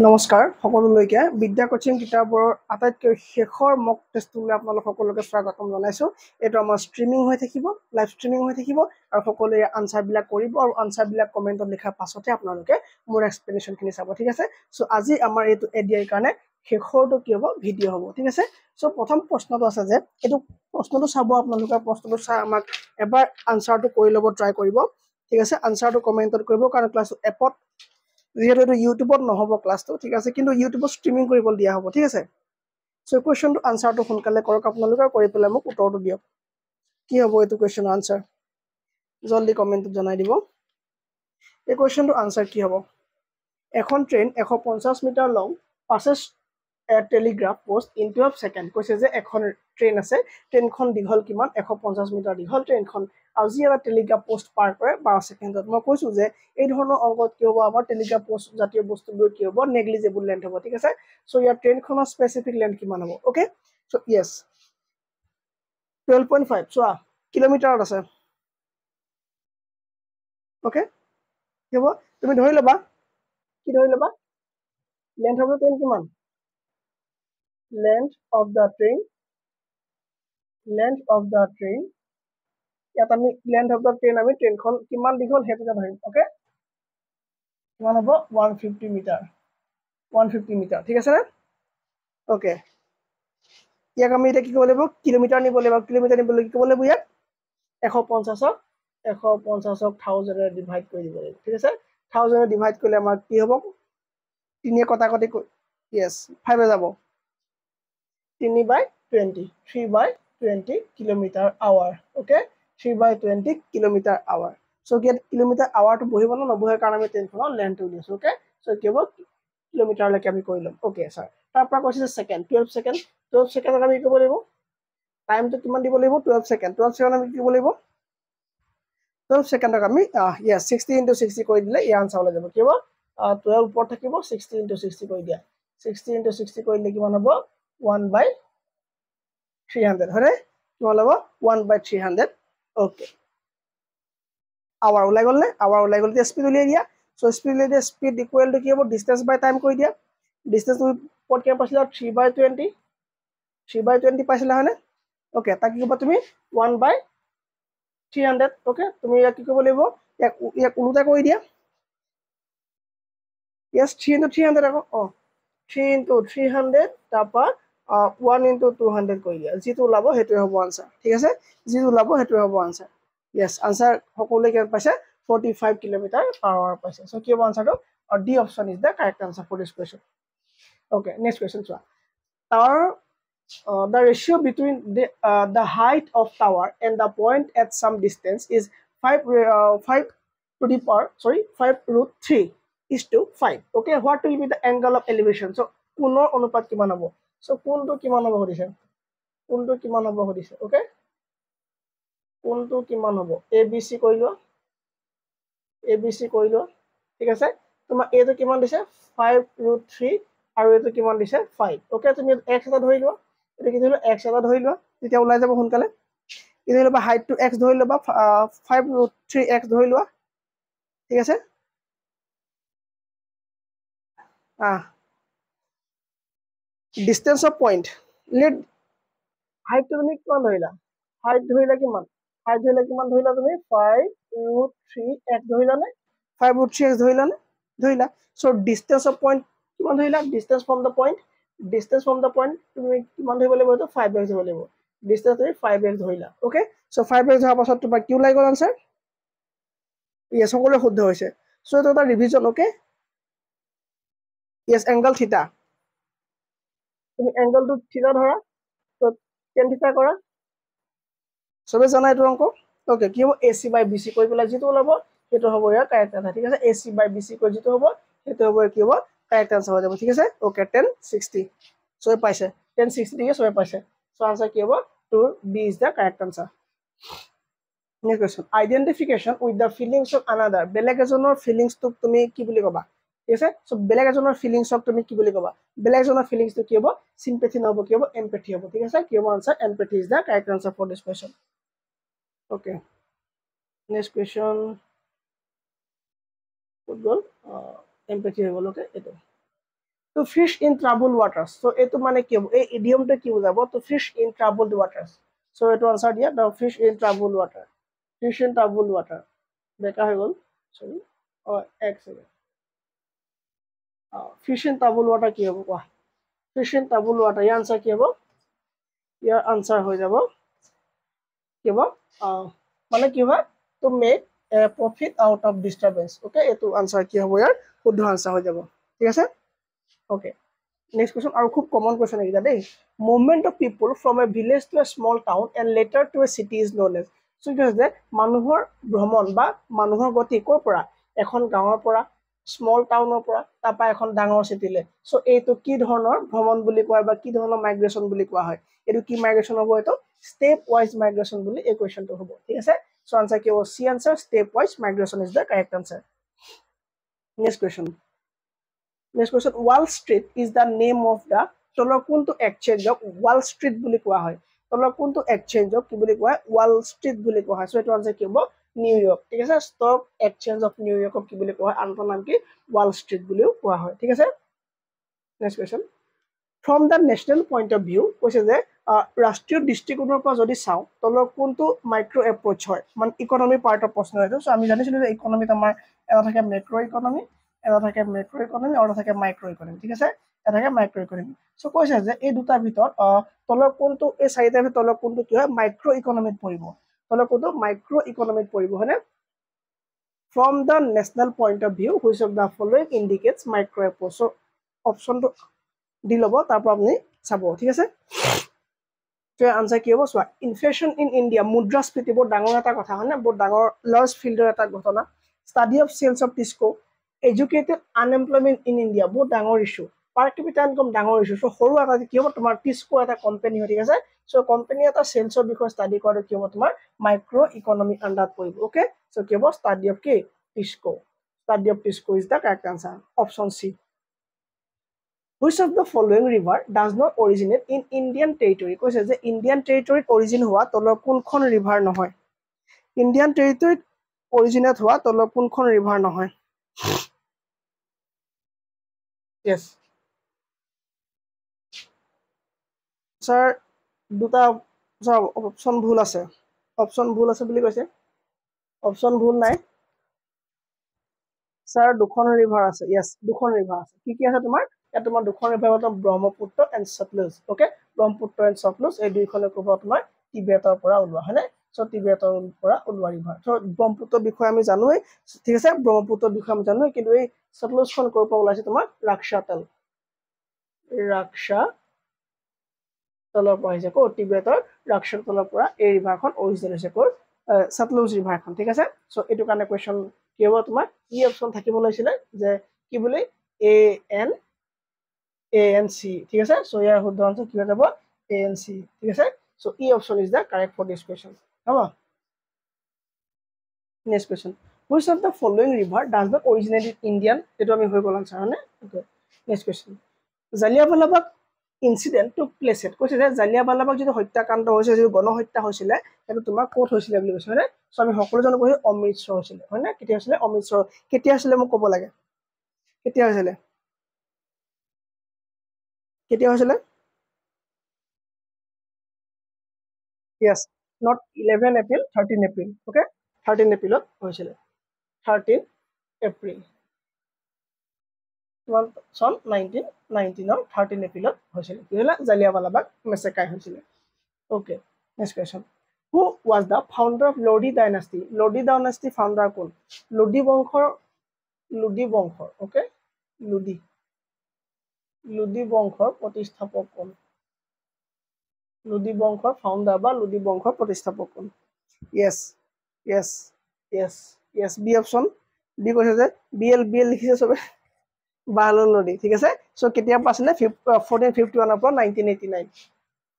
নমস্কাৰ সকলোলৈকে বিদ্যা কোচিং কিতাপৰ আটাইতকৈ শেষৰ মক টেষ্টলৈ আপোনালোক সকলোকে স্বাগতম জনাইছো। এইটো আমাৰ ষ্ট্ৰীমিং হৈ থাকিব, লাইভ ষ্ট্ৰীমিং হৈ থাকিব আৰু সকলোৱে আনসাৰবিলাক কৰিব আৰু আনসাৰবিলাক কমেণ্টত লিখাৰ পাছতে আপোনালোকে মোৰ এক্সপ্লেনেশ্যনখিনি চাব, ঠিক আছে। সো আজি আমাৰ এইটো এডিআইৰ কাৰণে শেষৰটো কি হ'ব ভিডিঅ' হ'ব, ঠিক আছে। সো প্ৰথম প্ৰশ্নটো আছে যে এইটো প্ৰশ্নটো চাব, আপোনালোকে প্ৰশ্নটো চাই আমাক এবাৰ আনসাৰটো কৰি ল'ব ট্ৰাই কৰিব, ঠিক আছে। আনসাৰটো কমেণ্টত কৰিব কাৰণ ক্লাছ এপত যেহেতু এইটো ইউটিউবত নহ'ব ক্লাছটো, ঠিক আছে, কিন্তু ইউটিউবত ষ্ট্ৰীমিং কৰিবলৈ দিয়া হ'ব, ঠিক আছে। সো কুৱেশ্যনটো আনসাৰটো সোনকালে কৰক আপোনালোকে, কৰি পেলাই মোক উত্তৰটো দিয়ক কি হ'ব এইটো কুৱেশ্যনৰ আনসাৰ, জলদি কমেণ্টত জনাই দিব। এই কুৱেশ্যনটো আনসাৰ কি হ'ব? এখন train 150 metre long passes a telegraph post in 12 second. কৈছে যে এখন ট্ৰেইন আছে, ট্ৰেইনখন দীঘল কিমান? 150 মিটাৰ দীঘল ট্ৰেইনখন, আৰু যি এটা টেলিগ্ৰাফ পোষ্ট পাৰ কৰে 12 সেকেন্ডত। মই কৈছো যে এই ধৰণৰ অংকত কি হ'ব, আমাৰ টেলিগ্ৰাফ পোষ্ট জাতীয় বস্তুবোৰ কি হ'ব, নেগলিজেবল লেন্থ হ'ব, ঠিক আছে। সো ইয়াৰ ট্ৰেইনখনৰ স্পেচিফিক লেন্থ কিমান হ'ব? ওকে, সো ইয়েস 12.5 চোৱা কিলোমিটাৰত আছে। ওকে, কি হ'ব? তুমি ধৰি ল'বা, কি ধৰি ল'বা? লেন্থ অফ দ্য ট্ৰেইন কিমান? Length of the train, length of the train, ইয়াত আমি লেন্থ অফ দ্য ট্ৰেইন আমি ট্ৰেইনখন কিমান দীঘল সেইটোকে ধৰিম। ওকে, কিমান হ'ব? 150 মিটাৰ, 150 মিটাৰ, ঠিক আছে নে? ওকে, ইয়াক আমি এতিয়া কি কৰিব লাগিব? কিলোমিটাৰ নিব লাগিব। কিলোমিটাৰ নিবলৈ কি কৰিব লাগিব? ইয়াক 150ক 1000 ডিভাইড কৰি দিব লাগিব, ঠিক আছে। 1000 ডিভাইড কৰিলে আমাৰ কি হ'ব? 3 কটাকটি, ইয়েস 5 যাব, 3/20, 3/20 kilometre hour. Okay, 3/20 kilometre hour. So কি কিলোমিটাৰ আৱাৰটো বহিব না নবহে, কাৰণ আমি ট্ৰেইনখনৰ লেন্থটো উলিয়াইছো। ওকে, সো কি হ'ব? কিলোমিটাৰলৈকে আমি কৰি ল'ম। ওকে স্যাৰ, তাৰ পৰা কৈছে সেকেন্ড 12 সেকেন্ড, 12 সেকেন্ডত আমি কি কৰিব লাগিব? টাইমটো কিমান দিব লাগিব? 12 সেকেন্ড, 12 সেকেন্ড আমি কি কৰিব লাগিব? 12 সেকেন্ডক আমি ইয়েস 60 * 60 কৰি দিলে ইয়াৰ আনসাৰ ওলাই যাব। কি হ'ব? 12 ওপৰত থাকিব, 60 * 60 কৰি দিয়া, 60 * 60 কৰি দিলে কিমান হ'ব? 1/300, হয়নে? কিমান হ'ব? 1/300। ওকে, আৱাৰ ওলাই গ'ল নে? আৱাৰ ওলাই গ'ল। স্পিড উলিয়াই দিয়া। সো স্পিড উলিয়াই দিয়া, স্পিড ইকুৱেল টু কি হ'ব? ডিসটেন্স বাই টাইম কৰি দিয়া। ডিসটেন্স তুমি ওপৰত কিমান পাইছিলা? 3/20, 3/20 পাইছিলা, হয়নে? ওকে, তাক কি ক'বা তুমি? 1/300। ওকে, তুমি ইয়াক কি কৰিব লাগিব? ইয়াক উল্টা কৰি দিয়া। ইয়েস 3 * 300 আকৌ 3 * 300, তাৰপৰা 1 * 200 কৰি দিয়া, যিটো ওলাব সেইটোৱে হ'ব আনসাৰ, ঠিক আছে। যিটো ওলাব সেইটোৱে হ'ব আনসাৰ। ইয়েস, আনসাৰ সকলোৱে কিমান পাইছে? 45 কিলোমিটাৰ পাৰ আৱাৰ পাইছে। সো কি হ'ব আনসাৰটো? D option is the correct answer for this question. Okay, next question চোৱা। Tower the ratio between the height of tower and the point at some distance is 5 5√3 is to 5. Okay, what will be the angle of elevation? So কোণৰ অনুপাত কিমান হ'ব? So কোণটো কিমান হ'ব সুধিছে, কোণটো কিমান হ'ব সুধিছে। ওকে, কোণটো কিমান হ'ব? ABC কৰি লোৱা, ABC কৰি লোৱা, ঠিক আছে। তোমাৰ এইটো কিমান দিছে? 5√3 আৰু এইটো কিমান দিছে? 5। ওকে, তুমি x এটা ধৰি লোৱা, এটা কি ধৰি লোৱা? x এটা ধৰি লোৱা, তেতিয়া ওলাই যাব সোনকালে। কি ধৰি ল'বা? হাইটটো x ধৰি ল'বা, 5√3x ধৰি লোৱা, ঠিক আছে। ডিসটেন্স অফ পইণ্ট, লেট হাইটটো তুমি কিমান ধৰিলা? হাইট ধৰিলা কিমান? হাইট ধৰিলা কিমান ধৰিলা তুমি? 5√3x ধৰিলা নে? 5√3x ধৰিলা নে? ধৰিলা। সো ডিসটেন্স অফ পইণ্ট কিমান ধৰিলা? Distance from the point, distance from the point তুমি কিমান ধৰিব লাগিব? এইটো 5x ধৰিব লাগিব। ডিসটেন্স তুমি 5x ধৰিলা। ওকে, সো 5x ধৰাৰ পাছত তোমাৰ কি ওলাই গ'ল আনসাৰ? ইয়েস, সকলোৱে শুদ্ধ হৈছে। সো এইটো এটা ৰিভিজন। ওকে, ইয়েস, এংগল থিটা, তুমি এংগলটো থিটা ধৰা, তো টেন থিটা কৰা, সবে জানা এইটো অংক। ওকে, কি হ'ব? AC/BC কৰি পেলাই যিটো ওলাব সেইটো হ'ব ইয়াৰ কাৰেক্ট আনসাৰ, ঠিক আছে। AC/BC কৰি যিটো হ'ব সেইটো হ'ব কি হ'ব? কাৰেক্ট আনসাৰ হৈ যাব, ঠিক আছে। ওকে, 1060 সবে পাইছে, 1060 দিয়ে সবে পাইছে। সো আনসাৰ কি হ'ব? 2B is the correct answer. Next question, identification with the feelings of another. বেলেগ এজনৰ ফিলিংছটোক তুমি কি বুলি ক'বা? ঠিক আছে। সো বেলেগ এজনৰ ফিলিংছক তুমি কি বুলি ক'বা? বেলেগ এজনৰ ফিলিংছটো কি হ'ব? সিম্পেথি নহ'ব, কি হ'ব? এমপেথি হ'ব, ঠিক আছে। কি হ'ব answer? Empathy is the correct answer for this question. Okay, next question ক'ত গ'ল? এমপেথি হৈ গ'ল। ওকে, এইটো to fish in troubled waters. So etu mane ki hobo, ei idiom to ki bujabo, to fish in troubled waters. So etu answer dia, the fish in troubled water. Fish in troubled water. Beka hoy gol. Sorry. Oh, ek second. Fish in troubled water ki hobo koa. Fish in troubled water. Your answer ki hobo? Your answer hoy jabo. Ki hobo? Mane ki hobo? To make a profit out of disturbance. Okay, etu answer ki hobo yar? Shuddho answer hoy jabo. Thik ase? Okay. Next question, our খুব common question again today. Movement of people from a village to a small town and later to a city is known as. So it is that মানুহৰ ভ্ৰমণ বা মানুহৰ গতি কৰ পৰা এখন গাঁৱৰ পৰা স্মল টাউনৰ পৰা তাৰপা এখন ডাঙৰ চিটিলে। সো এইটো কি ধৰণৰ ভ্ৰমণ বুলি কোৱা বা কি ধৰণৰ মাইগ্ৰেশন বুলি কোৱা হয়, এইটো কি মাইগ্ৰেশন হ'ব, এইটো স্টেপ ওয়াইজ মাইগ্ৰেশন বুলি এই কোৱেশ্চনটো হ'ব। ঠিক আছে, সো আনসাৰ কি হ'ব? C answer, step wise migration is the correct answer. Next question, next question, Wall Street is the name of the তলৰ কোনটো এক্সচেঞ্জক Wall Street বুলি কোৱা হয়? তলৰ কোনটো এক্সচেঞ্জক কি বুলি কোৱা হয়? Wall Street বুলি কোৱা হয়। সো এটো আনসাৰ কি হ'ব? নিউয়ৰ্ক। ঠিক আছে, ষ্টক এক্সচেঞ্জ অফ নিউয়ৰ্কক কি বুলি কোৱা হয়? আনটো নাম কি? Wall Street বুলিও কোৱা হয়। ঠিক আছে, next question, from the national point of view কৈছে যে ৰাষ্ট্ৰীয় দৃষ্টিকোণৰ পৰা যদি চাও তলৰ কোনটো মাইক্ৰো এপ্ৰোচ হয়, মানে ইকোনমি পাৰ্টৰ প্ৰশ্ন এইটো। সো আমি জানিছিলো যে ইকোনমিত আমাৰ এটা থাকে মেক্ৰো ইকোনমি, এটা থাকে মেক্ৰো ইকোনমি, আৰু এটা থাকে মাইক্ৰো ইকোনমি। ঠিক আছে, এটা থাকে মাইক্ৰো ইকোনমি। সো কৈছে যে এই দুটা ভিতৰত তলৰ কোনটো, এই চাৰিটাৰ ভিতৰত তলৰ কোনটো কি হয়? মাইক্ৰো ইকোনমিত পৰিব। তলৰ কোনটো মাইক্ৰো ইকোনমিত পৰিব, হয়নে? From the national point of view, which of the following indicates micro approach? So অপশনটো দি ল'ব, তাৰ পৰা আপুনি চাব। ঠিক আছে, তো আনসাৰ কি হ'ব? চোৱা, ইনফ্লেশ্যন ইন ইণ্ডিয়া, মুদ্ৰাস্ফীতি বহুত ডাঙৰ এটা কথা, হয় না? বহুত ডাঙৰ লাৰ্জ ফিল্ডৰ এটা ঘটনা। Study of sales of TISCO, educated unemployment in India বহুত ডাঙৰ ইস্যু, পাৰ কেপিটা ইনকাম ডাঙৰ ইস্যু। সো সৰু এটা কি হ'ব তোমাৰ? টিস্কো এটা কোম্পানী হয়। ঠিক আছে, সো কোম্পানী এটা চেলছৰ বিষয়ে ষ্টাডি কৰাটো কি হ'ব? তোমাৰ মাইক্ৰো ইকোনমি আন্ডাৰত পৰিব। ওকে, সো কি হ'ব? ষ্টাডি অফ কি? TISCO. Study of TISCO is the correct answer, option C. Which of the following river does not originate in Indian territory? কৈছে যে ইণ্ডিয়ান টেৰিটৰীত অৰিজিন হোৱা তলৰ কোনখন ৰিভাৰ নহয়? ইণ্ডিয়ান টেৰিটৰীত অৰিজিনেট হোৱা তলৰ কোনখন ৰিভাৰ নহয়? Yes, স্যাৰ দুটা অপশন ভুল আছে, অপশন ভুল আছে বুলি কৈছে। অপশন ভুল নাই স্যাৰ, দুখন ৰিভাৰ আছে। ইয়েস, দুখন ৰিভাৰ আছে। কি কি আছে তোমাৰ? ইয়াত তোমাৰ দুখন ৰিভাৰ হ'ল Brahmaputra and Sutlej. Okay, Brahmaputra and Sutlej এই দুইখনে ক'ব তোমাৰ টিবেটৰ পৰা ওলোৱা, হয়নে? সো টিবেটৰ পৰা ওলোৱা ৰিভাৰ। সো ব্ৰহ্মপুত্ৰৰ বিষয়ে আমি জানোৱেই। ঠিক আছে, ব্ৰহ্মপুত্ৰৰ বিষয়ে আমি জানোৱেই, কিন্তু এই সতলুজখন ক'ৰ পৰা ওলাইছে? তোমাৰ ৰাক্সাতল, ৰাক্সা তলৰ পৰা আহিছে। ক'ৰ? টিবেটৰ ৰাক্সাতলৰ পৰা এই ৰিভাৰখন অৰিজিনেট হৈছে। ক'ৰ? সতলুজ ৰিভাৰখন। ঠিক আছে, সো এইটো কাৰণে কুৱেশ্যন কি হ'ব তোমাৰ? ই অপশন থাকিব লাগিছিলে যে কি বুলি? ANC। ঠিক আছে, সো ইয়াৰ শুদ্ধ আনসাৰ কি হৈ যাব? ANC। ঠিক আছে, so E option is the correct for this question. হ'ব, next question, which of the following river does not originate in Indian? এইটো আমি হৈ গ'ল আনসাৰ, হয়নে? Okay, next question, Jallianwala Bagh incident টুক প্লেচ এট, কৈছে যে জালিয়ানৱালাবাগ যিটো হত্যাকাণ্ড হৈছে, যিটো গণহত্যা হৈছিলে, সেইটো তোমাৰ ক'ত হৈছিলে বুলি কৈছে, হয়নে? সো আমি সকলো জানো কৈছো অমৃতসৰ হৈছিলে, হয়নে? কেতিয়া হৈছিলে? অমৃতসৰ। কেতিয়া হৈছিলে মোক ক'ব লাগে, কেতিয়া হৈছিলে? কেতিয়া হৈছিলে? Yes, not 11 April, 13 April. Okay, 13 April হৈছিলে, 13 এপ্ৰিল চন 1919 13 এপ্ৰিলত হৈছিলে। কি হ'লে? জালিয়ানৱালাবাগ মেছাকাৰ হৈছিলে। Okay, next question, who was the founder of Lodi dynasty? Lodi dynasty founder কোন? লোডি বংশৰ, লোডি বংশৰ, ওকে, লোডি বংশৰ প্ৰতিষ্ঠাপক কোন? লোডি বংশৰ ফাউণ্ডাৰ বা লোডি বংশৰ প্ৰতিষ্ঠাপক কোন? Yes, yes, yes, yes, B option. B কৈছে যে বিএল লিখিছে চবে, বাহলুল লোডি। ঠিক আছে, সো কেতিয়া আছিলে? 1451 পৰা 1989,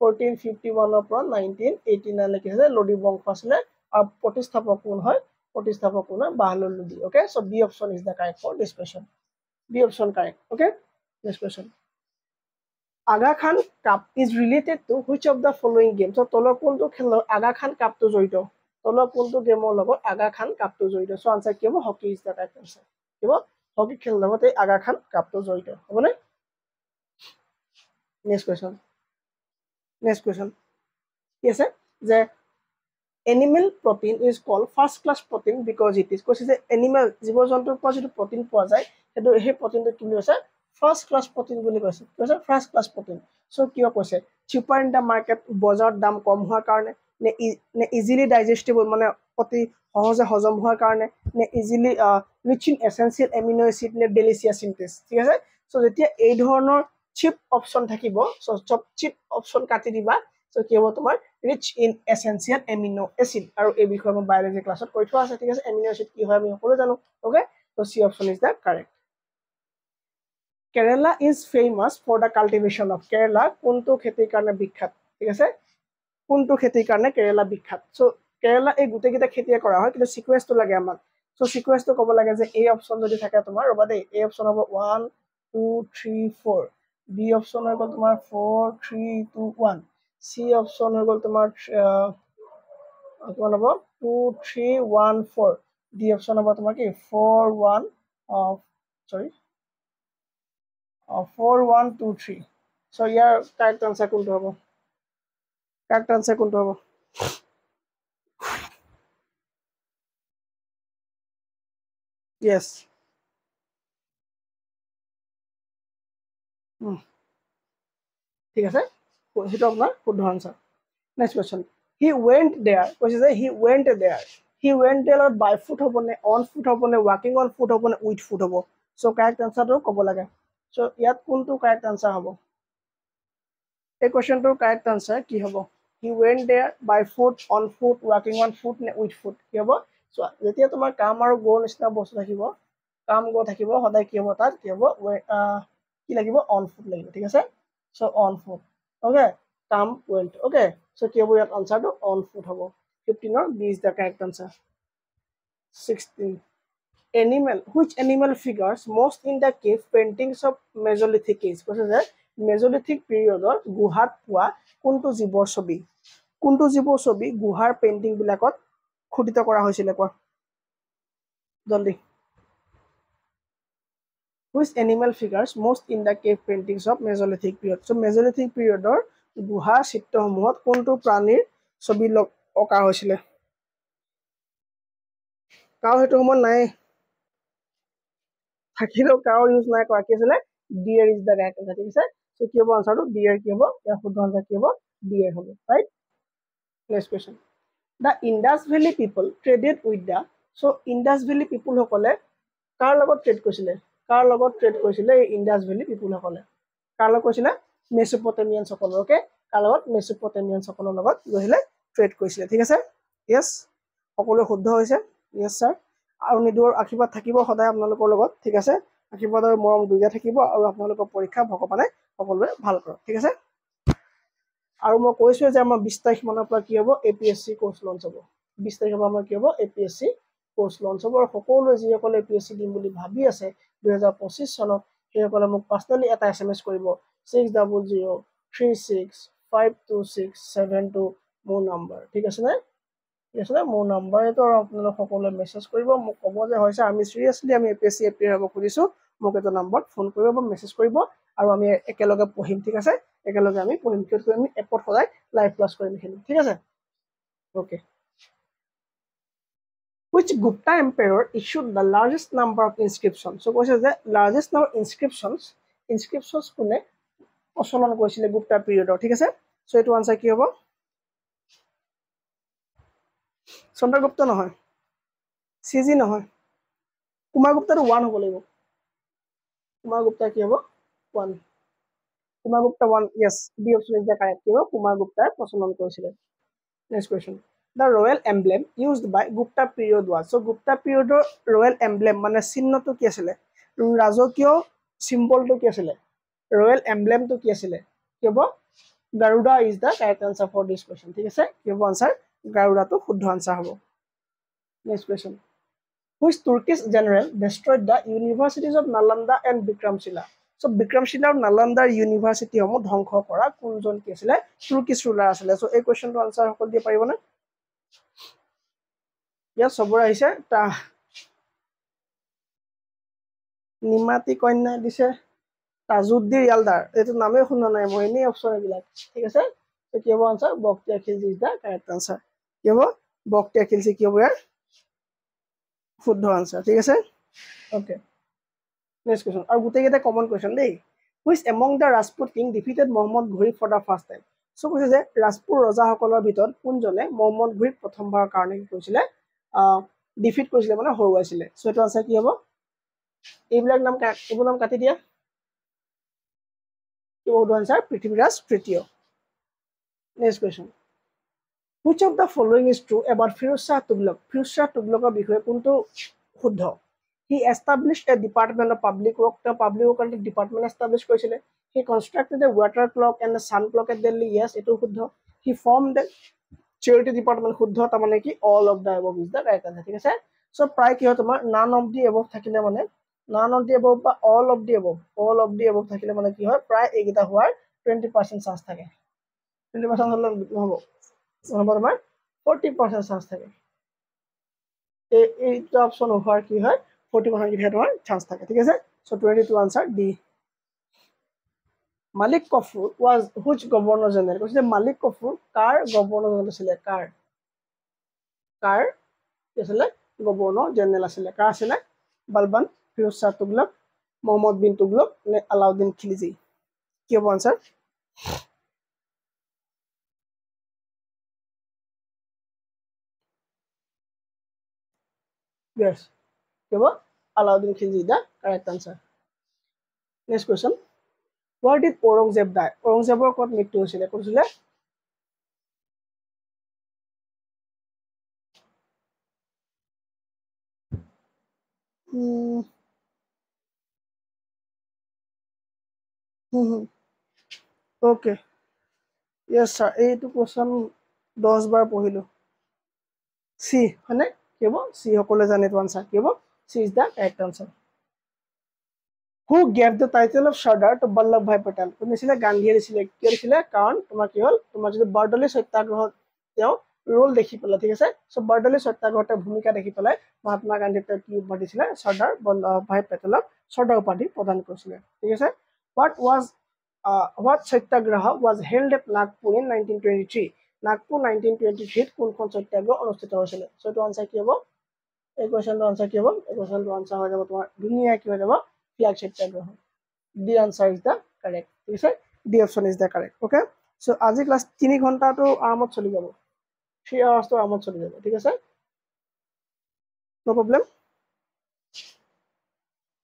1451 পৰা 1989 লৈকে আছে লোডি বংশ আছিলে। আৰু প্ৰতিষ্ঠাপক কোন হয়? প্ৰতিষ্ঠাপক কোন হয়? Bahlul Lodi. Okay, so B option is the correct for this question. B option correct. Okay, next question, Aga Khan cup is related to which of the following game? So তলৰ কোনটো খেলৰ আগা খান কাপটো জড়িত? তলৰ কোনটো গেমৰ লগত আগা খান কাপটো জড়িত? সো আনসাৰ কি হ'ব? Hockey is the correct answer. কি হ'ব? হকি খেলৰ লগত এই আগা খান কাপটো জড়িত, হ'বনে? Next question. Next question. Yes, sir. The animal protein is called first class protein because it is কৈছে যে animal জীৱ-জন্তুৰ পৰা যিটো protein পোৱা যায় সেইটো সেই প্ৰটিনটো কি বুলি কৈছে first class protein বুলি কৈছে কৈছে first class protein so কিয় কৈছে cheaper in the market বজাৰত দাম কম হোৱাৰ কাৰণে নে easily digestible মানে অতি সহজে হজম হোৱাৰ কাৰণে নে easily rich in essential amino acid নে delicious in taste ঠিক আছে so যেতিয়া এই ধৰণৰ cheap option থাকিব so চব cheap option কাটি দিবা so কি হ'ব তোমাৰ rich in essential amino acid আৰু এই বিষয়ে মই biology ক্লাছত কৈ থোৱা আছে ঠিক আছে amino acid কি হয় আমি সকলো জানো okay so C option is the correct Kerala is famous for the cultivation of Kerala কোনটো খেতিৰ কাৰণে বিখ্যাত ঠিক আছে কোনটো খেতিৰ কাৰণে কেৰালা বিখ্যাত সো কেৰালা এই গুটেকিটা খেতিয়ে কৰা হয় কিন্তু সিকোয়েন্সটো লাগে আমাক সো সিকোয়েন্সটো ক'ব লাগে যে এই অপচন যদি থাকে তোমাৰ ৰবা দেই এই অপচন হ'ব 1 2 3 4 বি অপচন হৈ গ'ল তোমাৰ 4 3 2 1 সি অপচন হৈ গ'ল তোমাৰ কিমান হ'ব 2 3 1 4 ডি অপচন হ'ব তোমাৰ কি 4 1 সৰি 4 1 2 3 সো ইয়াৰ কাৰেক্ট আনসাৰ কোনটো হ'ব কাৰেক্ট আনসাৰ কোনটো হ'ব Yes. ঠিক আছে সেইটো আপোনাৰ শুদ্ধ answer next question he went there কৈছে যে he went there he went দেয়াৰত বাই ফুট হ'ব নে অন ফুট হ'ব নে ৱাকিং অন ফুট হ'ব নে উইথ ফুট হ'ব চ' কাৰেক্ট আনসাৰটো ক'ব লাগে চ' ইয়াত কোনটো কাৰেক্ট আনসাৰ হ'ব এই কুৱেশ্যনটোৰ কাৰেক্ট আনসাৰ কি হ'ব he went there by foot on foot ৱাকিং অন ফুট নে উইথ ফুট কি হ'ব চোৱা যেতিয়া তোমাৰ কাম আৰু গ'ৰ নিচিনা বস্তু থাকিব কাম গ'ৰ থাকিব সদায় কি হ'ব তাত কি হ'ব কি লাগিব অন ফুট লাগিব ঠিক আছে so' on foot okay come went okay so কি হ'ব ইয়াত আনসাৰটো on foot হ'ব 15 b is the correct answer 16 animal which animal figures most in the cave paintings of mesolithic age কৈছে যে mesolithic periodৰ গুহাত পোৱা কোনটো জীৱৰ ছবি গুহাৰ পেইন্টিং বিলাকত খোদিত কৰা হৈছিল কোৱা জলদি which animal figures most in the cave paintings of mesolithic period so mesolithic periodৰ গুহা চিত্ৰসমূহত কোনটো প্ৰাণীৰ ছবি অঁকা হৈছিল কাউ হেতু সময় নাই থাকিলেও কাউ ইউজ নাই কৰা কি আছিল dear is the right answer ঠিক আছে সো কি হ'ব আনসাৰটো ডিয়াৰ কি হ'ব ইয়াৰ শুদ্ধ আনসাৰ কি হ'ব ডিয়াৰ হ'ব right next question the Indus Valley people traded with the so Indus Valley people সকলে কাৰ লগত ট্ৰেড কৰিছিলে এই Indus Valley people সকলে কাৰ লগত কৰিছিলে মেছোপটেমিয়ান সকলৰ ওকে কাৰ লগত মেছোপটেমিয়ান সকলৰ লগত গৈছিলে ট্ৰেড কৰিছিলে ঠিক আছে ইয়েস সকলো শুদ্ধ হৈছে ইয়েস স্যাৰ আৰু নিদুৰ আশীৰ্বাদ থাকিব সদায় আপোনালোকৰ লগত ঠিক আছে আশীৰ্বাদ আৰু মৰম দুইটা থাকিব আৰু আপোনালোকৰ পৰীক্ষা ভগৱানে সকলোৱে ভাল কৰক ঠিক আছে আৰু মই কৈছো যে আমাৰ 20 তাৰিখ মানৰ পৰা কি হ'ব এপিএসসি কোৰ্স লঞ্চ হ'ব 20 তাৰিখৰ পৰা আমাৰ কি হ'ব এপিএসসি কোৰ্স লঞ্চ হ'ব আৰু সকলোৱে যিসকলে এপিএসসি দিম বুলি ভাবি আছে 2025 চনত সেইসকলে মোক পাৰ্সনেলি এটা এসএমএস কৰিব 6003652672 মোৰ নম্বৰ ঠিক আছে নে মোৰ নম্বৰ এটো আপোনালোক সকলোৱে মেছেজ কৰিব মোক ক'ব যে হৈছে আমি সিৰিয়াসলি আমি এপিএসসি এপিয়াৰ হ'ব খুজিছো মোক এটা নম্বৰত ফোন কৰিব বা মেছেজ কৰিব আৰু আমি একেলগে পঢ়িম ঠিক আছে একেলগে আমি পঢ়িম কিয়টো আমি এপত সদায় লাইভ ক্লাছ কৰিম ঠিক আছে okay which Gupta emperor issued the largest number of inscriptions so কৈছে যে largest number inscriptions কোনে প্ৰচলন কৰিছিলে গুপ্তা পিৰিয়ডৰ ঠিক আছে সো এটো আনসাৰ কি হ'ব চন্দ্ৰগুপ্ত নহয় সিজি নহয় কুমাৰগুপ্তাটো 1 হ'ব লাগিব কুমাৰগুপ্তা কি হ'ব 1 কুমাৰগুপ্তা 1 yes b option is the correct কি হ'ব কুমাৰগুপ্তাই প্ৰচলন কৰিছিলে next question the royal emblem used by Gupta period was so Gupta periodৰ royal emblem মানে চিহ্নটো কি আছিল ৰাজকীয় চিম্বলটো কি আছিল royal emblem টো কি আছিল কি হ'ব Garuda is the correct answer for this question ঠিক আছে কি হ'ব আনসাৰ Garuda টো শুদ্ধ আনসাৰ হ'ব next question which Turkish general destroyed the universities of Nalanda and Bikramshila so Bikramshila আৰু Nalanda university সমূহ ধ্বংস কৰা কোনজন কি আছিল Turkish ruler আছিল so এই কোৱেশ্চনটো আনসাৰ সকল দিব পাৰিব না ইয়া সবৰে আহিছে তা নিমাতি কন্যা দিছে তাজুদ্দিন ইয়ালদাৰ এইটো নামেই শুনা নাই মই এনেই অপশ্যন এইবিলাক ঠিক আছে কি হ'ব answer Bakhtiyar Khilji is the correct answer কি হ'ব বক্তিয়াৰ খিলজি কি হ'ব ইয়াৰ শুদ্ধ আনচাৰ ঠিক আছে অ'কে নেক্সট কুৱেশ্যন আৰু গোটেইকেইটা কমন কুৱেশ্যন দেই which among the Rajput king defeated Muhammad Ghori for the first time চ' কৈছে যে ৰাজপুত ৰজাসকলৰ ভিতৰত কোনজনে মহম্মদ ঘুৰিক প্ৰথমবাৰৰ কাৰণে কি কৰিছিলে ডিফিট কৰিছিলে মানে হৰুৱাইছিলে চ' এইটো আনচাৰ কি হ'ব এইবিলাক নাম এইবোৰ নাম কাটি দিয়া কি হ'ব আনচাৰ পৃথিৱীৰাজ তৃতীয় next question which of the following is true about Firoz Shah Tughlaq Firoz Shah তুগলকৰ বিষয়ে কোনটো শুদ্ধ he established a department of public work তেওঁ পাব্লিক ৱৰ্কৰ ডিপাৰ্টমেণ্ট এষ্টাব্লিছ কৰিছিলে he constructed a water clock and a sun clock at Delhi yes এইটো শুদ্ধ he form the charity department শুদ্ধ তাৰমানে কি all of the above is the right answer ঠিক আছে চ' প্ৰায় কি হয় তোমাৰ নান অফ দি এবভ থাকিলে মানে নান অফ দি এবভ বা অল অফ দি এবভ থাকিলে মানে কি হয় প্ৰায় এইকেইটা হোৱাৰ 20% চান্স থাকে 20% হ'লে নহ'ব তোমাৰ 40% চান্স থাকে এইটো অপশ্যন হোৱাৰ কি হয় 40% কিহে তোমাৰ চান্স থাকে ঠিক আছে চ' 22 আনচাৰ ডি মালিক কফুৰ ৱাজ হুইচ গভৰ্ণৰ জেনেৰেল কৈছে মালিক কফুৰ কাৰ গভৰ্ণৰ জেনেৰেল আছিলে কাৰ কি আছিলে গভৰ্ণৰ জেনেৰেল আছিলে কাৰ আছিলে বালবান ফিৰোজ শ্বাহ তুগলক মহম্মদ বিন তুগলক নে আলাউদ্দিন খিলজি কি হ'ব আনচাৰ yes কি হ'ব Alauddin Khilji the correct answer next question where did Aurangzeb die ঔৰংজেবৰ ক'ত মৃত্যু হৈছিলে কৈছিলে ओके यस सर এইটো কোৱেশ্চন 10 বাৰ পঢ়িলো সি হয়নে কি হ'ব সি সকলে জানে এইটো আনচাৰ কি হ'ব C is the correct answer who gave the title of Sardar to Vallabhbhai Patel কোনে দিছিলে গান্ধীয়ে দিছিলে কিয় দিছিলে কাৰণ তোমাৰ কি হ'ল তোমাৰ যদি বাৰডালি সত্যাগ্ৰহ তেওঁ ৰোল দেখি পেলাই ঠিক আছে চ' বাৰডালি সত্যাগ্ৰহৰ ভূমিকা দেখি পেলাই মহাত্মা গান্ধীয়ে তেওঁ কি উপাধি দিছিলে চৰ্দাৰ বল্লভ ভাই পেটেলক চৰ্দাৰ উপাধি প্ৰদান কৰিছিলে ঠিক আছে what satyagraha was held at Nagpur in 1923 Nagpur 1923 কোনখন সত্যাগ্ৰহ অনুষ্ঠিত হৈছিলে সো এইটো আনসাৰ কি হ'ব এই কোৱেশ্চনটো আনসাৰ কি হ'ব এই কোৱেশ্চনটো আনসাৰ হৈ যাব তোমাৰ দুনিয়া কি হৈ যাব flag satyagraha the answer is the correct ঠিক আছে the option is the correct okay so আজি ক্লাস 3 ঘন্টাটো আৰামত চলি যাব 3 hours তো আৰামত চলি যাব ঠিক আছে no problem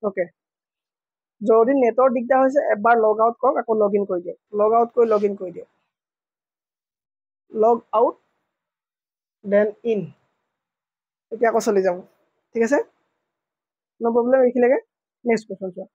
okay যদি নেটৰ দিগদাৰ হৈছে এবাৰ লগ আউট কৰক আকৌ লগ ইন কৰি দিয়ক লগ আউট কৰি লগ ইন কৰি দিয়ক লগ আউট দেন ইন এতিয়া আকৌ চলি যাব ঠিক আছে নো প্ৰব্লেম এইখিলৈকে নেক্সট কুৱেশ্যন চোৱা